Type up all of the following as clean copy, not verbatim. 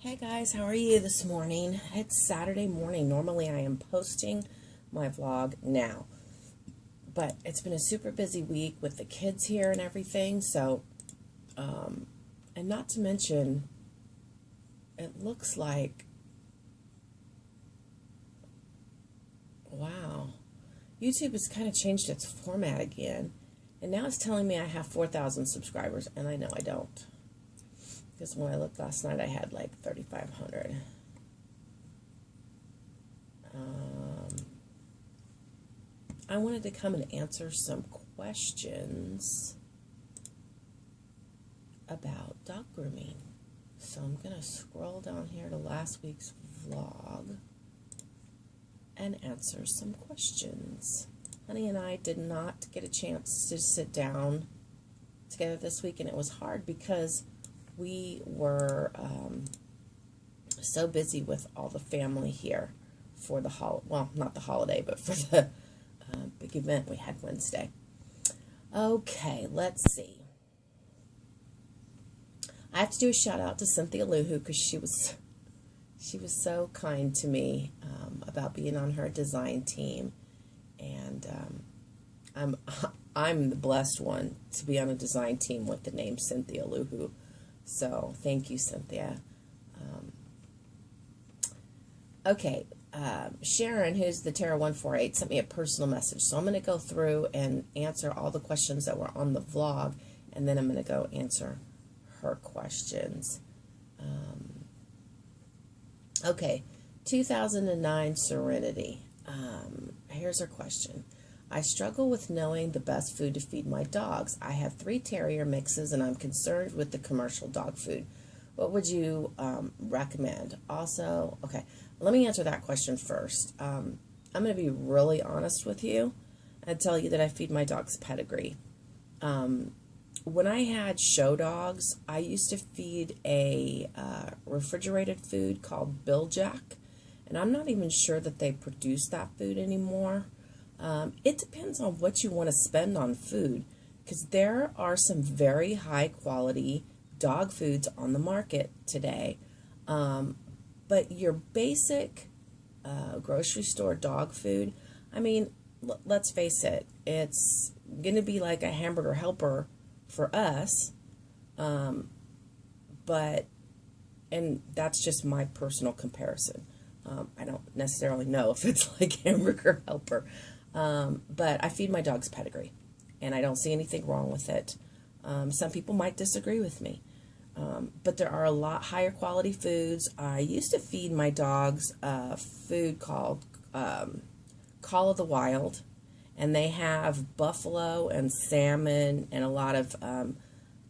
Hey guys, how are you this morning? It's Saturday morning. Normally I am posting my vlog now, but it's been a super busy week with the kids here and everything, so, and not to mention, it looks like, wow, YouTube has kind of changed its format again, and now it's telling me I have 4,000 subscribers, and I know I don't. Because when I looked last night, I had like 3,500. I wanted to come and answer some questions about dog grooming. So I'm going to scroll down here to last week's vlog and answer some questions. Honey and I did not get a chance to sit down together this week, and it was hard because we were so busy with all the family here for the well, not the holiday, but for the big event we had Wednesday. Okay, let's see. I have to do a shout out to Cynthia Luhu because she was so kind to me about being on her design team, and I'm the blessed one to be on a design team with the name Cynthia Luhu. So, thank you, Cynthia. Okay, Sharon, who's the Terra148, sent me a personal message. So, I'm going to go through and answer all the questions that were on the vlog, and then I'm going to go answer her questions. Okay, 2009 Serenity. Here's her question. I struggle with knowing the best food to feed my dogs. I have 3 terrier mixes, and I'm concerned with the commercial dog food. What would you recommend? Also, okay, let me answer that question first. I'm going to be really honest with you and tell you that I feed my dogs pedigree. When I had show dogs, I used to feed a refrigerated food called Biljack, and I'm not even sure that they produce that food anymore. It depends on what you want to spend on food, because there are some very high quality dog foods on the market today. But your basic grocery store dog food, I mean, let's face it, it's going to be like a hamburger helper for us. But, and that's just my personal comparison. I don't necessarily know if it's like hamburger helper. But I feed my dogs pedigree, and I don't see anything wrong with it. Some people might disagree with me, but there are a lot higher quality foods. I used to feed my dogs food called Call of the Wild, and they have buffalo and salmon and a lot of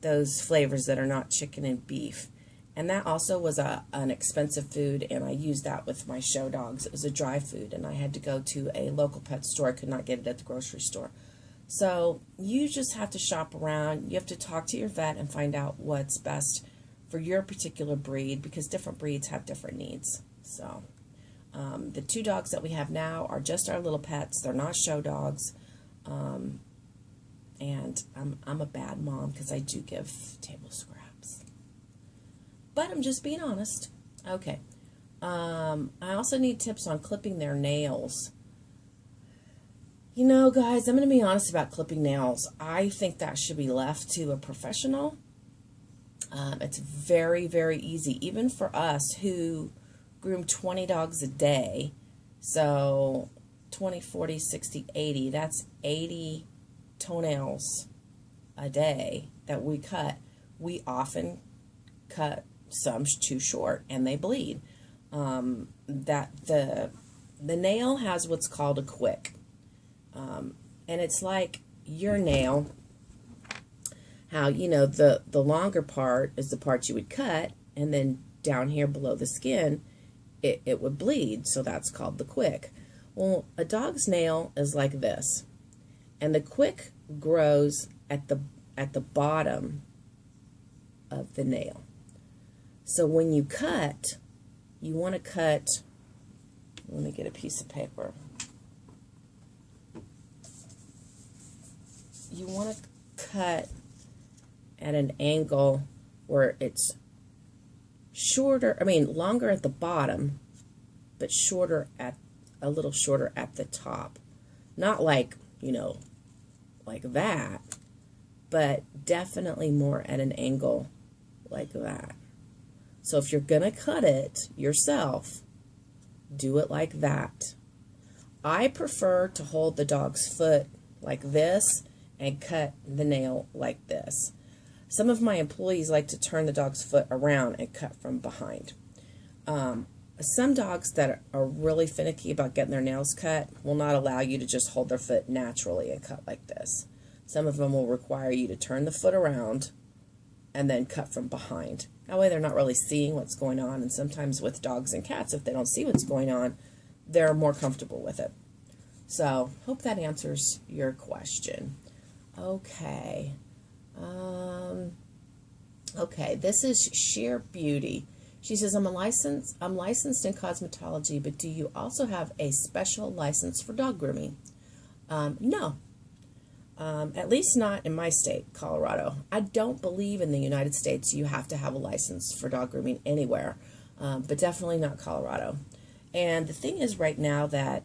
those flavors that are not chicken and beef. And that also was an expensive food, and I used that with my show dogs. It was a dry food, and I had to go to a local pet store. I could not get it at the grocery store. So you just have to shop around. You have to talk to your vet and find out what's best for your particular breed, because different breeds have different needs. So the 2 dogs that we have now are just our little pets. They're not show dogs. And I'm a bad mom because I do give table scraps. But I'm just being honest. Okay. I also need tips on clipping their nails. You know, guys, I'm going to be honest about clipping nails. I think that should be left to a professional. It's very, very easy. Even for us who groom 20 dogs a day. So 20, 40, 60, 80. That's 80 toenails a day that we cut. We often cut some too short, and they bleed. That the nail has what's called a quick, and it's like your nail. How, you know, the longer part is the part you would cut, and then down here below the skin, it would bleed. So that's called the quick. Well, a dog's nail is like this, and the quick grows at the bottom of the nail. So when you cut, you want to cut, let me get a piece of paper. You want to cut at an angle where it's shorter, longer at the bottom, but a little shorter at the top. Not like, like that, but definitely more at an angle like that. So if you're going to cut it yourself, do it like that. I prefer to hold the dog's foot like this and cut the nail like this. Some of my employees like to turn the dog's foot around and cut from behind. Some dogs that are really finicky about getting their nails cut will not allow you to just hold their foot naturally and cut like this. Some of them will require you to turn the foot around and then cut from behind. That way they're not really seeing what's going on, and sometimes with dogs and cats, if they don't see what's going on, they're more comfortable with it. So, hope that answers your question. Okay. Okay, this is Sheer Beauty. She says, I'm licensed in cosmetology, but do you also have a special license for dog grooming? No. At least not in my state, Colorado. I don't believe in the United States you have to have a license for dog grooming anywhere, but definitely not Colorado. And the thing is right now that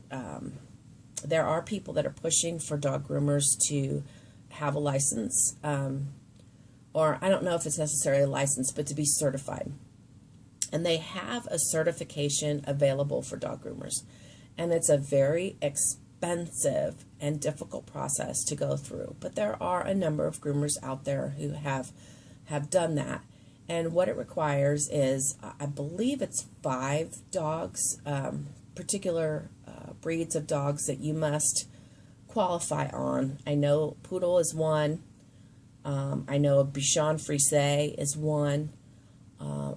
there are people that are pushing for dog groomers to have a license, or I don't know if it's necessarily a license, but to be certified. And they have a certification available for dog groomers. And it's a very expensive and difficult process to go through. But there are a number of groomers out there who have done that. And what it requires is, I believe it's 5 dogs, particular breeds of dogs that you must qualify on. I know Poodle is one. I know Bichon Frise is one.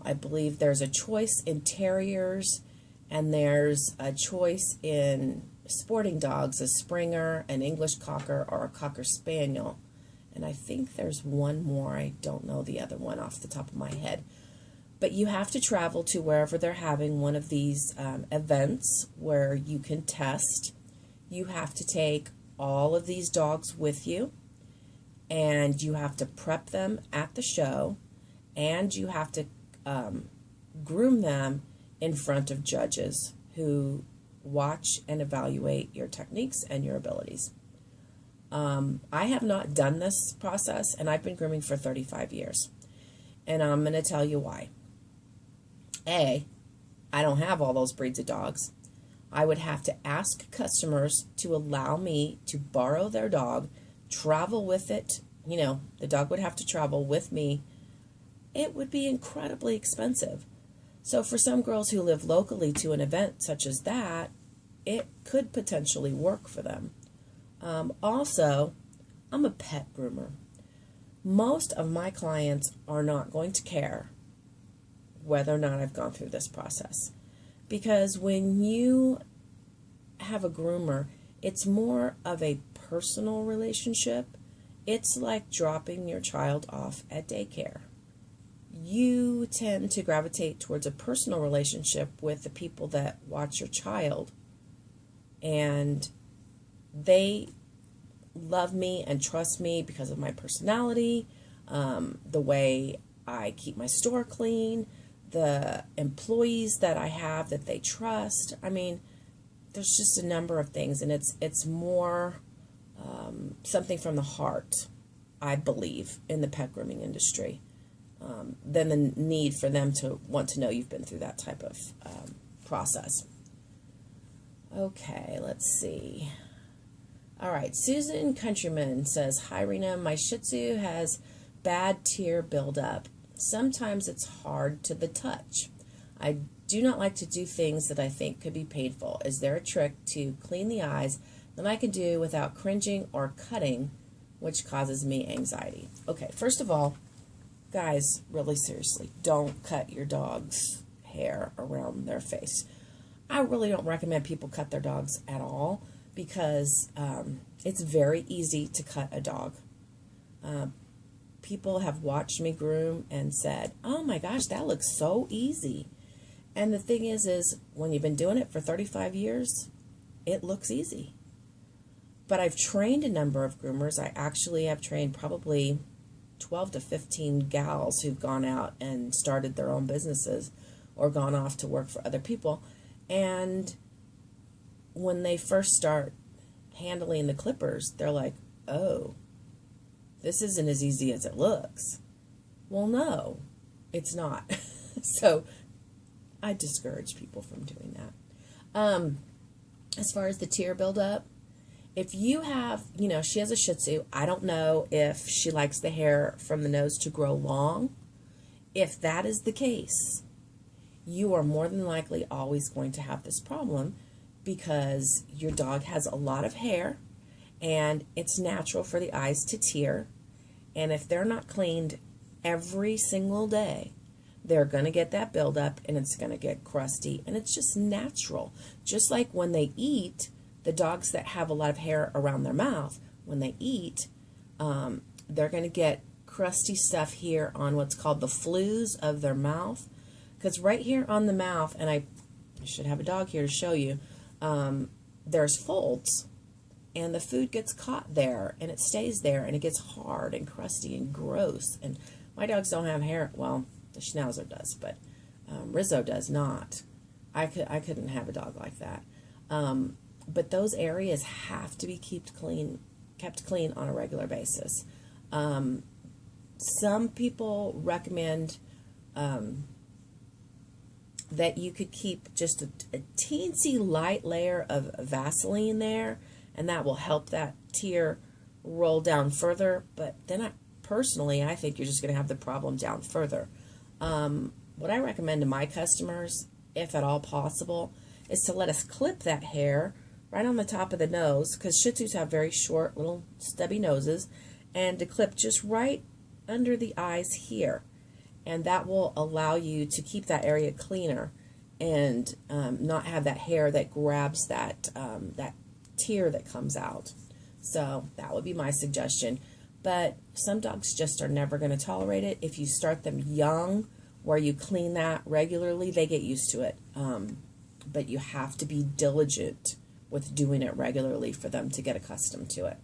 I believe there's a choice in terriers, and there's a choice in sporting dogs, a Springer, an English Cocker, or a Cocker Spaniel. And I think there's one more. I don't know the other one off the top of my head. But you have to travel to wherever they're having one of these events where you can test. You have to take all of these dogs with you, and you have to prep them at the show, and you have to groom them in front of judges who watch and evaluate your techniques and your abilities. I have not done this process, and I've been grooming for 35 years. And I'm going to tell you why. A, I don't have all those breeds of dogs. I would have to ask customers to allow me to borrow their dog, travel with it. The dog would have to travel with me. It would be incredibly expensive. So for some girls who live locally to an event such as that, it could potentially work for them. Also, I'm a pet groomer. Most of my clients are not going to care whether or not I've gone through this process. Because when you have a groomer, it's more of a personal relationship. It's like dropping your child off at daycare. You tend to gravitate towards a personal relationship with the people that watch your child, and they love me and trust me because of my personality, the way I keep my store clean, the employees that I have that they trust. There's just a number of things, and it's more something from the heart, I believe, in the pet grooming industry, than the need for them to want to know you've been through that type of process. Okay, let's see. All right, Susan Countryman says, hi, Rena, my Shih Tzu has bad tear buildup. Sometimes it's hard to the touch. I do not like to do things that I think could be painful. Is there a trick to clean the eyes that I can do without cringing or cutting, which causes me anxiety? Okay, first of all, guys, really seriously, don't cut your dog's hair around their face. I really don't recommend people cut their dogs at all, because it's very easy to cut a dog. People have watched me groom and said, oh my gosh, that looks so easy. And the thing is when you've been doing it for 35 years, it looks easy. But I've trained a number of groomers. I actually have trained probably 12 to 15 gals who've gone out and started their own businesses or gone off to work for other people. And when they first start handling the clippers, they're like, oh, this isn't as easy as it looks. Well, no, it's not. So I discourage people from doing that. As far as the tear buildup, if you have, she has a Shih Tzu. I don't know if she likes the hair from the nose to grow long. If that is the case, you are more than likely always going to have this problem because your dog has a lot of hair and it's natural for the eyes to tear. And if they're not cleaned every single day, they're going to get that buildup and it's going to get crusty. And it's just natural. Just like when they eat, the dogs that have a lot of hair around their mouth, when they eat, they're going to get crusty stuff here on what's called the flews of their mouth. Because right here on the mouth, and I should have a dog here to show you, there's folds. And the food gets caught there, and it stays there, and it gets hard and crusty and gross. And my dogs don't have hair. Well, the Schnauzer does, but Rizzo does not. I couldn't have a dog like that. But those areas have to be kept clean on a regular basis. Some people recommend that you could keep just a teensy light layer of Vaseline there, and that will help that tear roll down further. But then I think you're just going to have the problem down further. What I recommend to my customers, if at all possible, is to let us clip that hair right on the top of the nose, because Shih Tzus have very short, little stubby noses, and to clip just right under the eyes here. And that will allow you to keep that area cleaner and not have that hair that grabs that tear that comes out. So that would be my suggestion. But some dogs just are never going to tolerate it. If you start them young, where you clean that regularly, they get used to it. But you have to be diligent with doing it regularly for them to get accustomed to it.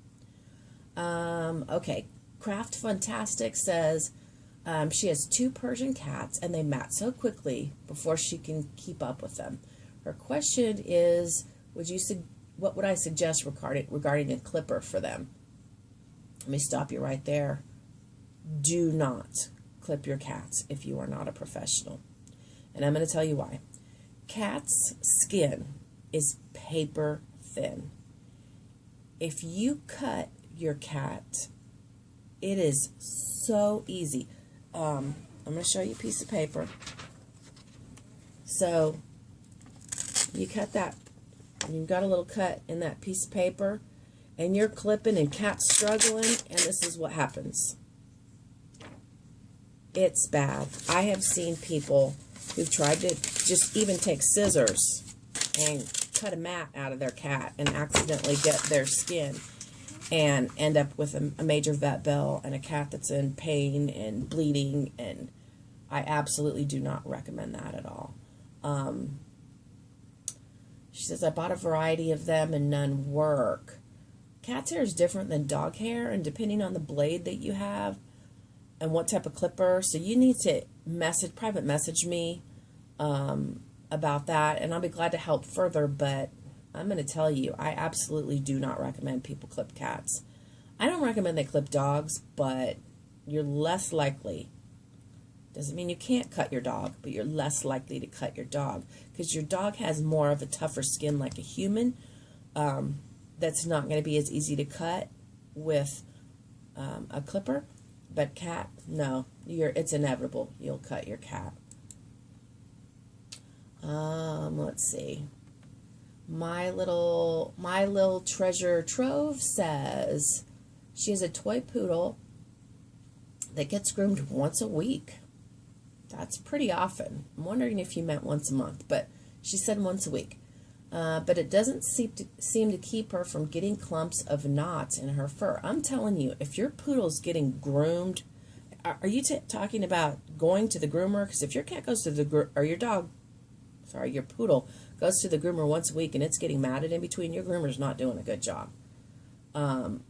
Okay, Craft Fantastic says she has 2 Persian cats and they mat so quickly before she can keep up with them. Her question is, what would I suggest regarding a clipper for them? Let me stop you right there. Do not clip your cats if you are not a professional. And I'm going to tell you why. Cat's skin is paper thin. If you cut your cat, it is so easy. I'm going to show you a piece of paper. So you cut that, and you've got a little cut in that piece of paper, and you're clipping and cat's struggling, and this is what happens. It's bad. I have seen people who've tried to just even take scissors and cut a mat out of their cat and accidentally get their skin and end up with a major vet bill and a cat that's in pain and bleeding, and I absolutely do not recommend that at all. She says, I bought a variety of them and none work. Cat's hair is different than dog hair, and depending on the blade that you have and what type of clipper, so you need to private message me about that, and I'll be glad to help further, but I'm going to tell you, I absolutely do not recommend people clip cats. I don't recommend they clip dogs, but you're less likely. Doesn't mean you can't cut your dog, but you're less likely to cut your dog because your dog has more of a tougher skin like a human. That's not going to be as easy to cut with a clipper, but cat, no, it's inevitable. You'll cut your cat. Let's see. My little treasure trove says she has a toy poodle that gets groomed once a week. That's pretty often. I'm wondering if you meant once a month, but she said once a week. But it doesn't seem to keep her from getting clumps of knots in her fur. I'm telling you, if your poodle's getting groomed, are you talking about going to the groomer? Because if your cat goes to your poodle goes to the groomer once a week and it's getting matted in between, your groomer's not doing a good job.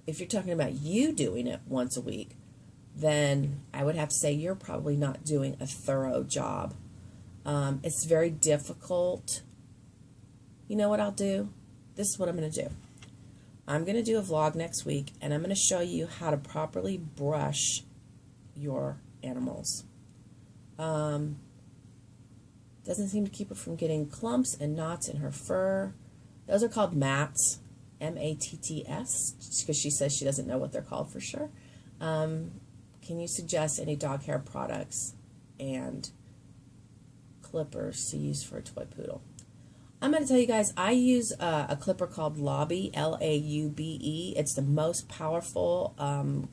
If you're talking about you doing it once a week, then I would have to say you're probably not doing a thorough job. It's very difficult. You know what I'll do? This is what I'm going to do. I'm going to do a vlog next week, and I'm going to show you how to properly brush your animals. Doesn't seem to keep her from getting clumps and knots in her fur. Those are called mats, M-A-T-T-S, because she says she doesn't know what they're called for sure. Can you suggest any dog hair products and clippers to use for a toy poodle? I'm going to tell you guys, I use a clipper called Laube, L-A-U-B-E. It's the most powerful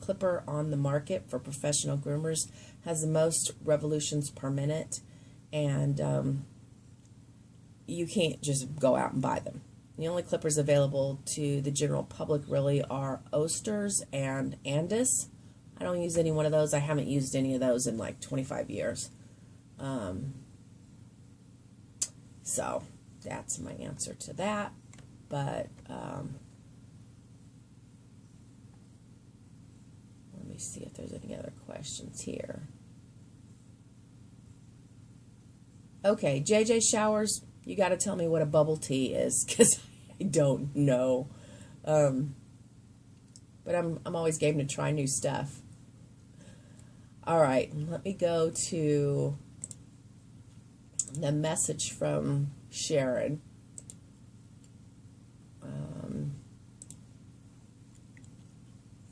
clipper on the market for professional groomers. Has the most revolutions per minute, and you can't just go out and buy them. The only clippers available to the general public really are Oster's and Andis. I don't use any one of those. I haven't used any of those in like 25 years. So that's my answer to that. But let me see if there's any other questions here. Okay, JJ Showers, you got to tell me what a bubble tea is, because I don't know. But I'm always game to try new stuff. All right, let me go to the message from Sharon.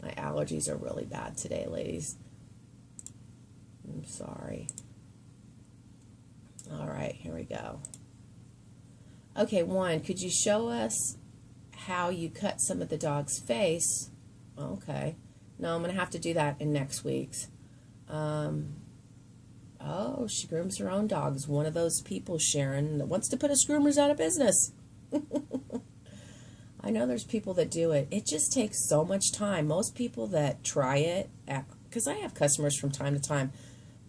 My allergies are really bad today, ladies. I'm sorry. All right, here we go. Okay, one, could you show us how you cut some of the dog's face? Okay. No, I'm going to have to do that in next week's. Oh, she grooms her own dogs. One of those people, Sharon, that wants to put us groomers out of business. I know there's people that do it. It just takes so much time. Most people that try it, because I have customers from time to time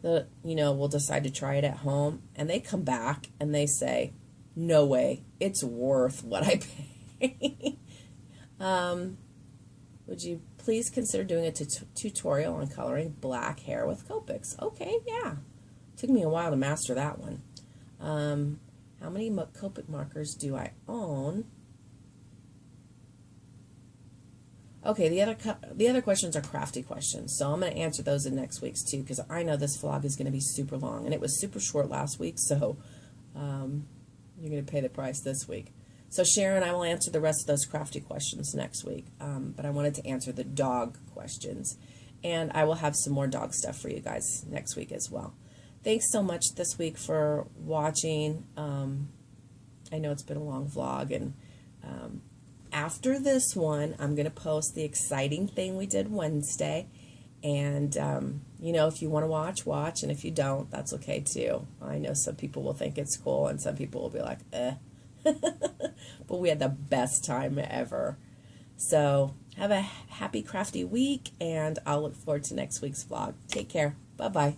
that, will decide to try it at home, and they come back and they say, no way, it's worth what I pay. Would you please consider doing a tutorial on coloring black hair with Copics? Okay, yeah. Took me a while to master that one. How many Copic markers do I own? Okay, the other questions are crafty questions, so I'm going to answer those in next week's too, because I know this vlog is going to be super long, and it was super short last week, so you're going to pay the price this week. So Sharon, I will answer the rest of those crafty questions next week, but I wanted to answer the dog questions, and I will have some more dog stuff for you guys next week as well. Thanks so much this week for watching. I know it's been a long vlog, and after this one, I'm going to post the exciting thing we did Wednesday, and if you want to watch, and if you don't, that's okay too. I know some people will think it's cool, and some people will be like, eh. But we had the best time ever. So have a happy crafty week, and I'll look forward to next week's vlog. Take care. Bye-bye.